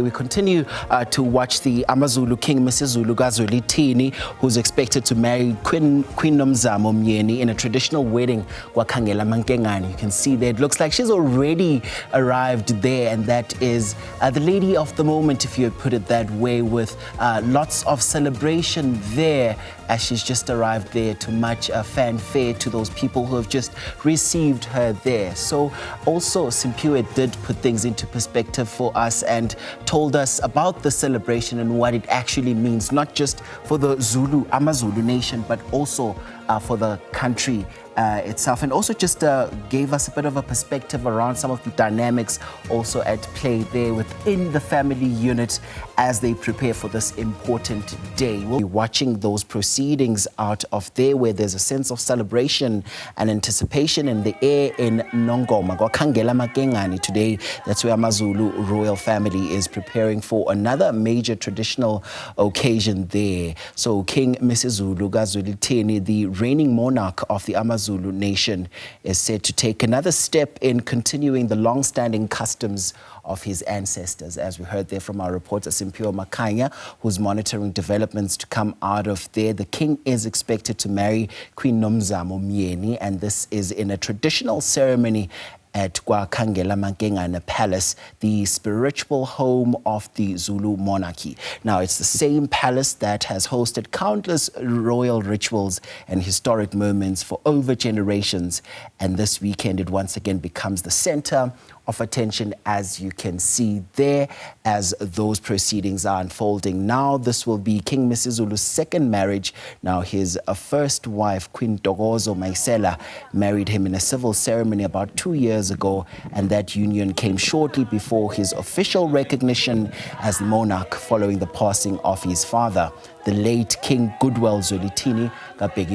We continue to watch the AmaZulu King Misuzulu kaZwelithini, who's expected to marry Queen Nomzamo Myeni in a traditional wedding, KwaKhangelamankengane. You can see there, it looks like she's already arrived there, and that is the lady of the moment, if you put it that way, with lots of celebration there as she's just arrived there to much fanfare to those people who have just received her there. So also Simphiwe did put things into perspective for us and told us about the celebration and what it actually means, not just for the AmaZulu nation, but also for the country itself, and also just gave us a bit of a perspective around some of the dynamics also at play there within the family unit as they prepare for this important day. We'll be watching those proceedings out of there where there's a sense of celebration and anticipation in the air in Nongoma, KwaKhangelamankengane today. That's where AmaZulu Royal family is preparing for another major traditional occasion there. So King Misuzulu kaZwelithini, the reigning monarch of the AmaZulu nation, is said to take another step in continuing the long-standing customs of his ancestors. As we heard there from our reporter Simphiwe Makhanya, who's monitoring developments to come out of there. The king is expected to marry Queen Nomzamo Myeni, and this is in a traditional ceremony at KwaKhangelamankengane Palace, the spiritual home of the Zulu monarchy. Now, it's the same palace that has hosted countless royal rituals and historic moments for over generations. And this weekend, it once again becomes the center of attention, as you can see there, as those proceedings are unfolding. Now, this will be King Misuzulu's second marriage. Now, his first wife, Queen Ntokozo Mayisela, married him in a civil ceremony about 2 years ago, and that union came shortly before his official recognition as monarch following the passing of his father, the late King Zwelithini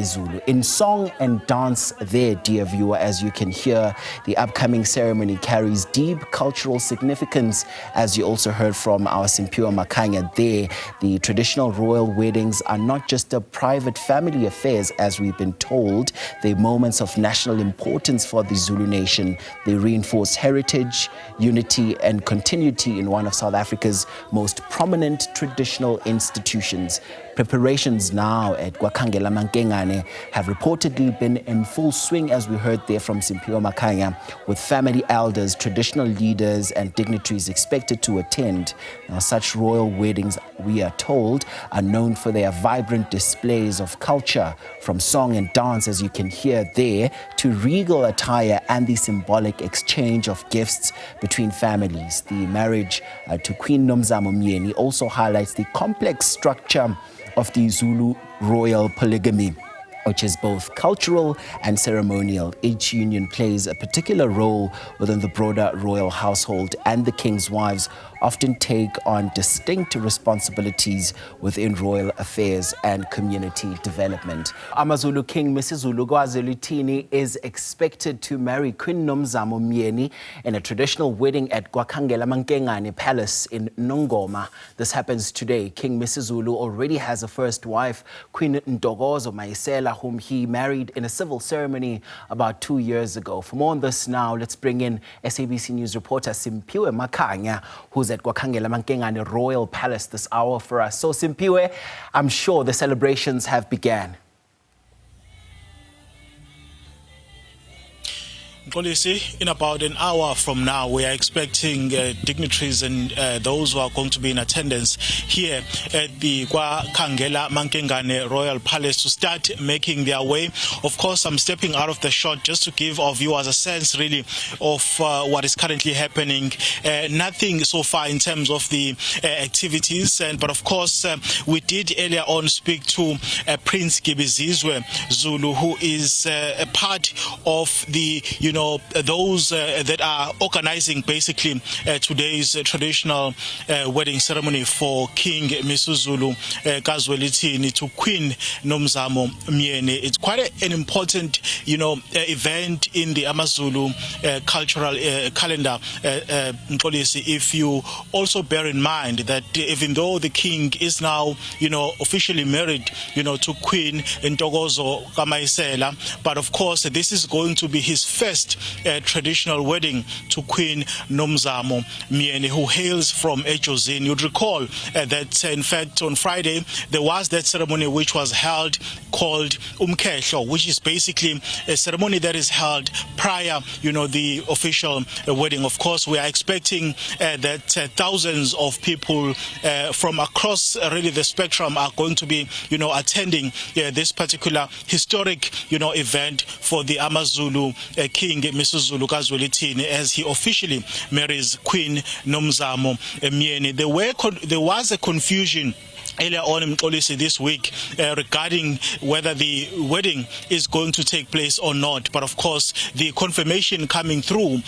Zulu. In song and dance there, dear viewer, as you can hear, the upcoming ceremony carries deep cultural significance, as you also heard from our Simphiwe Makhanya there. The traditional royal weddings are not just a private family affairs, as we've been told. They're moments of national importance for the Zulu nation. They reinforce heritage, unity, and continuity in one of South Africa's most prominent traditional institutions. Preparations now at KwaKhangelamankengane have reportedly been in full swing, as we heard there from Simphiwe Makhanya, with family elders, traditional leaders, and dignitaries expected to attend. Now, such royal weddings, we are told, are known for their vibrant displays of culture, from song and dance, as you can hear there, to regal attire and the symbolic exchange of gifts between families. The marriage to Queen Nomzamo Myeni also highlights the complex structure of the Zulu royal polygamy, which is both cultural and ceremonial. Each union plays a particular role within the broader royal household, and the king's wives often take on distinct responsibilities within royal affairs and community development. AmaZulu King Misuzulu kaZwelithini is expected to marry Queen Nomzamo Myeni in a traditional wedding at KwaKhangelamankengane Palace in Nongoma. This happens today. King Misuzulu already has a first wife, Queen Ntokozo Mayisela, whom he married in a civil ceremony about 2 years ago. For more on this now, let's bring in SABC News reporter Simphiwe Makhanya, who's at KwaKhangelamankengane Royal Palace this hour for us. So Simphiwe, I'm sure the celebrations have begun. In about an hour from now, we are expecting dignitaries and those who are going to be in attendance here at the KwaKhangelamankengane Royal Palace to start making their way. Of course, I'm stepping out of the shot just to give our viewers a sense really of what is currently happening. Nothing so far in terms of the activities, but of course, we did earlier on speak to Prince Gibizizwe Zulu, who is a part of the, those that are organizing basically today's traditional wedding ceremony for King Misuzulu kaZwelithini to Queen Nomzamo Myeni. It's quite an important, event in the AmaZulu cultural calendar. If you also bear in mind that even though the king is now, officially married, to Queen Ntokozo Mayisela, but of course this is going to be his first first traditional wedding to Queen Nomzamo Myeni, who hails from Ejozini. You'd recall that, in fact, on Friday, there was that ceremony which was held called Umkhehlo, which is basically a ceremony that is held prior, the official wedding. Of course, we are expecting that thousands of people from across really the spectrum are going to be, attending this particular historic, event for the AmaZulu King Misuzulu kaZwelithini as he officially marries Queen Nomzamo Myeni. There was a confusion earlier on in Mxolisi this week regarding whether the wedding is going to take place or not. But of course, the confirmation coming through,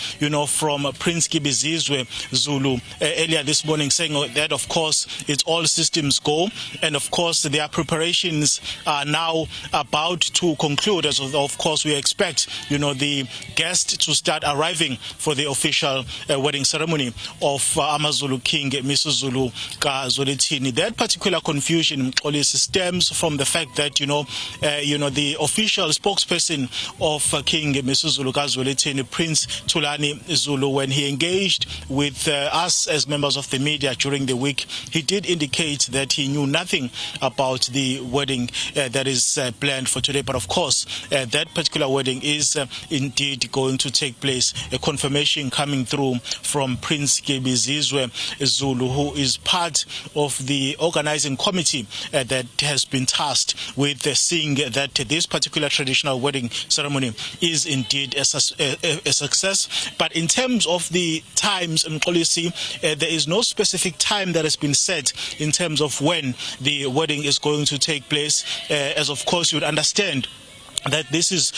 from Prince Kibizizwe Zulu earlier this morning, saying that, of course, it's all systems go. And of course, their preparations are now about to conclude. As of course, we expect, the guests to start arriving for the official wedding ceremony of AmaZulu King Misuzulu kaZwelithini. That particular confusion stems from the fact that the official spokesperson of King Misuzulu kaZwelithini, Prince Thulani Zulu, when he engaged with us as members of the media during the week, he did indicate that he knew nothing about the wedding that is planned for today. But of course, that particular wedding is indeed going to take place. A confirmation coming through from Prince Kibizizwe Zulu, who is part of the organizing committee that has been tasked with seeing that this particular traditional wedding ceremony is indeed a success. But in terms of the times and policy, there is no specific time that has been set in terms of when the wedding is going to take place, as of course you would understand that this is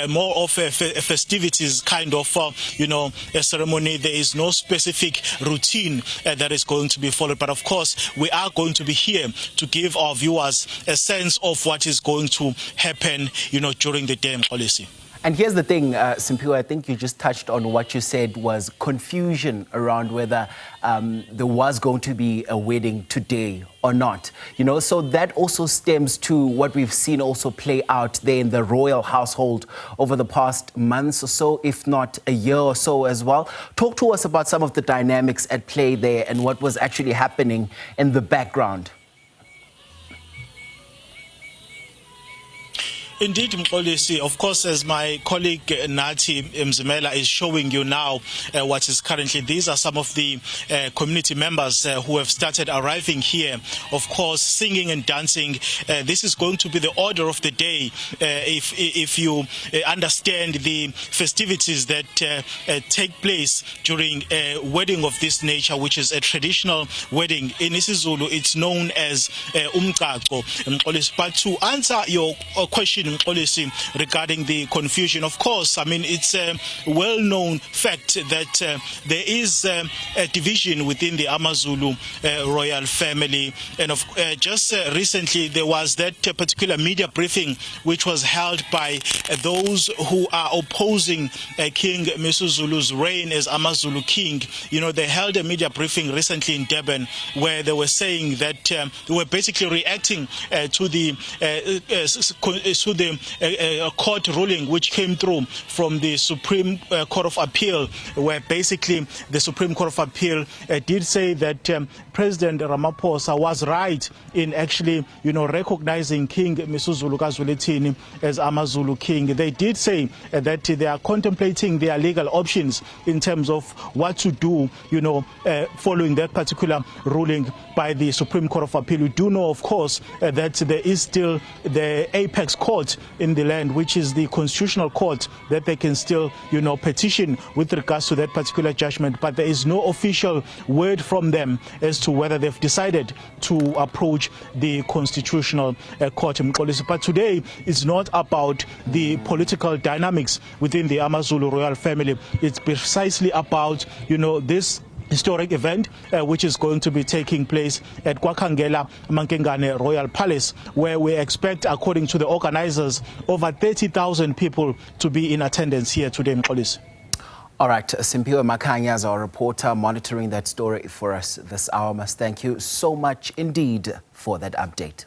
more of a festivities kind of, a ceremony. There is no specific routine that is going to be followed. But of course, we are going to be here to give our viewers a sense of what is going to happen, during the day policy. And here's the thing, Simphiwe, I think you just touched on what you said was confusion around whether there was going to be a wedding today or not. So that also stems to what we've seen also play out there in the royal household over the past months or so, if not a year or so as well. Talk to us about some of the dynamics at play there and what was actually happening in the background. Indeed, Mxolisi, of course, as my colleague Nati Mzimela is showing you now what is currently, these are some of the community members who have started arriving here, of course, singing and dancing. This is going to be the order of the day if you understand the festivities that take place during a wedding of this nature, which is a traditional wedding. In isiZulu, it's known as Umcaco. But to answer your question, policy regarding the confusion, of course, it's a well-known fact that there is a division within the AmaZulu royal family, and just recently there was that particular media briefing which was held by those who are opposing King Misuzulu's reign as AmaZulu King. They held a media briefing recently in Durban where they were saying that they were basically reacting to the court ruling which came through from the Supreme Court of Appeal, where basically the Supreme Court of Appeal did say that President Ramaphosa was right in actually, recognizing King Misuzulu kaZwelithini as AmaZulu King. They did say that they are contemplating their legal options in terms of what to do, following that particular ruling by the Supreme Court of Appeal. We do know, of course, that there is still the apex court in the land, which is the constitutional court, that they can still, petition with regards to that particular judgment. But there is no official word from them as to whether they've decided to approach the constitutional court. But today is not about the political dynamics within the AmaZulu royal family. It's precisely about, this historic event which is going to be taking place at KwaKhangelamankengane Royal Palace, where we expect, according to the organizers, over 30,000 people to be in attendance here today in Police. All right, Simphiwe Makhanya is our reporter monitoring that story for us this hour. Must thank you so much indeed for that update.